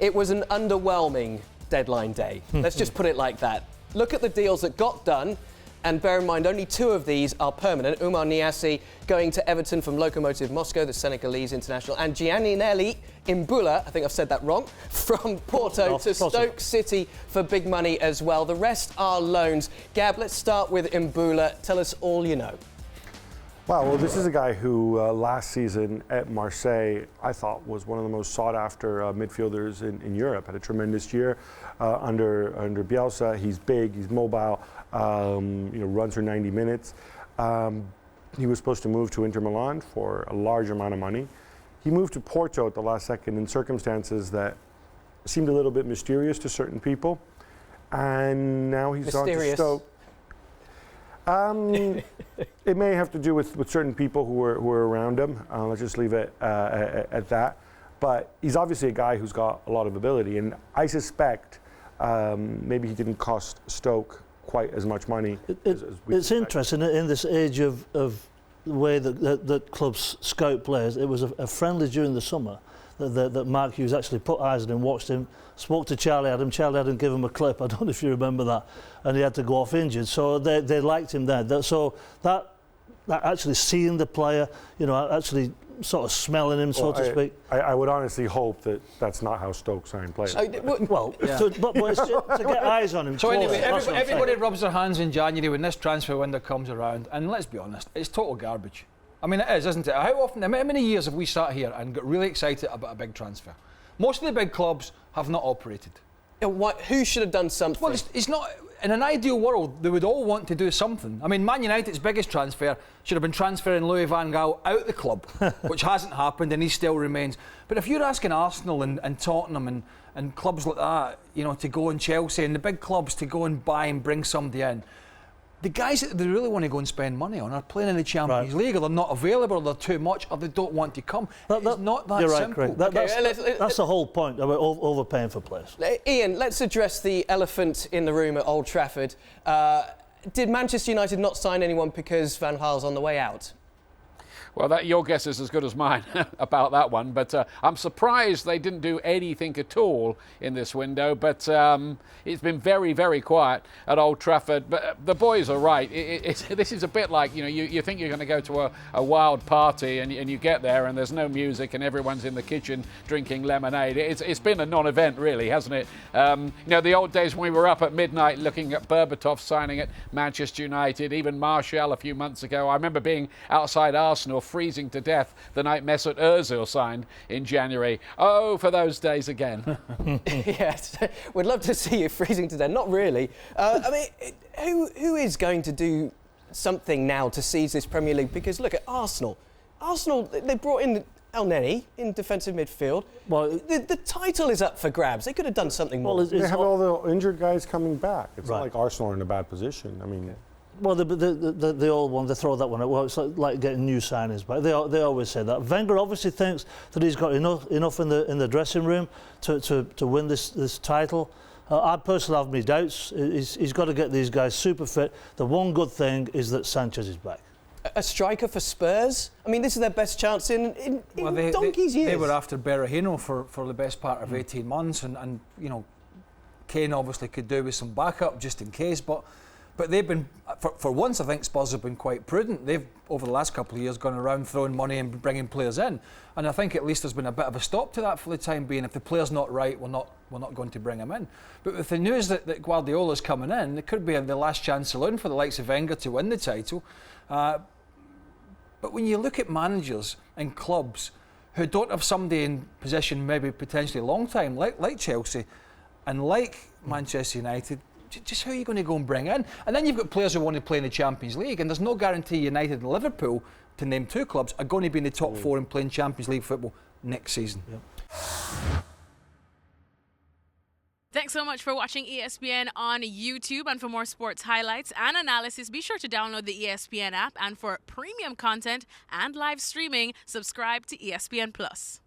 It was an underwhelming deadline day. Let's just put it like that. Look at the deals that got done, and bear in mind only 2 of these are permanent. Oumar Niasse going to Everton from Lokomotiv Moscow, the Senegalese international, and Gianninelli Imbula, I think I've said that wrong, from Porto to Stoke City for big money as well. The rest are loans. Gab, let's start with Imbula. Tell us all you know. Well, this is a guy who last season at Marseille, I thought was one of the most sought-after midfielders in Europe. Had a tremendous year under Bielsa. He's big, he's mobile, runs for 90 minutes. He was supposed to move to Inter Milan for a large amount of money. He moved to Porto at the last second in circumstances that seemed a little bit mysterious to certain people. And now he's on to Stoke. It may have to do with certain people who were around him. Let's just leave it at that. But he's obviously a guy who's got a lot of ability, and I suspect maybe he didn't cost Stoke quite as much money. It's interesting in this age of the way that clubs scout players. It was a friendly during the summer that Mark Hughes actually put eyes on him, watched him, spoke to Charlie Adam. Charlie Adam gave him a clip. I don't know if you remember that, and he had to go off injured. So they liked him there. So that actually seeing the player, actually sort of smelling him, so to speak. I would honestly hope that that's not how Stoke sign players. Well, yeah. but it's to get eyes on him. So anyway, everybody rubs their hands in January when this transfer window comes around, and let's be honest, it's total garbage. I mean, it is, isn't it? How many years have we sat here and got really excited about a big transfer? Most of the big clubs have not operated. Who should have done something? Well, it's not. In an ideal world, they would all want to do something. I mean, Man United's biggest transfer should have been transferring Louis van Gaal out the club, which hasn't happened, and he still remains. But if you're asking Arsenal and Tottenham and clubs like that, to go in Chelsea and the big clubs to go and buy and bring somebody in, the guys that they really want to go and spend money on are playing in the Champions League, or they're not available, or they're too much, or they don't want to come. It's not that you're simple. Right, that's the whole point about overpaying for players. Ian, let's address the elephant in the room at Old Trafford. Did Manchester United not sign anyone because Van Gaal's on the way out? Well, your guess is as good as mine about that one. But I'm surprised they didn't do anything at all in this window. But it's been very, very quiet at Old Trafford. But the boys are right. This is a bit like, you think you're going to go to a wild party and you get there and there's no music and everyone's in the kitchen drinking lemonade. It's been a non-event, really, hasn't it? The old days when we were up at midnight looking at Berbatov signing at Manchester United, even Martial a few months ago. I remember being outside Arsenal, freezing to death the night Mesut Ozil signed in January. Oh, for those days again. Yes, we'd love to see you freezing to death. Not really. Who is going to do something now to seize this Premier League? Because look at Arsenal. Arsenal, they brought in Elneny in defensive midfield. Well, the title is up for grabs. They could have done something more. They have all the injured guys coming back. It's not like Arsenal are in a bad position. I mean. Well, the old one, they throw that one out. Well, it's like getting new signings back. They always say that. Wenger obviously thinks that he's got enough in the dressing room to win this title. I personally have my doubts. He's got to get these guys super fit. The one good thing is that Sanchez is back. A striker for Spurs? I mean, this is their best chance in donkey's years. They were after Berahino for the best part of 18 months, and Kane obviously could do with some backup just in case, but they've been, for once, I think Spurs have been quite prudent. They've, over the last couple of years, gone around throwing money and bringing players in. And I think at least there's been a bit of a stop to that for the time being. If the player's not right, we're not going to bring him in. But with the news that Guardiola's coming in, it could be the last chance saloon for the likes of Wenger to win the title. But when you look at managers and clubs who don't have somebody in position maybe potentially a long time, like Chelsea and like Manchester United, just who are you going to go and bring in? And then you've got players who want to play in the Champions League, and there's no guarantee United and Liverpool, to name 2 clubs, are going to be in the top 4 and playing Champions League football next season. Yep. Thanks so much for watching ESPN on YouTube. And for more sports highlights and analysis, be sure to download the ESPN app. And for premium content and live streaming, subscribe to ESPN Plus.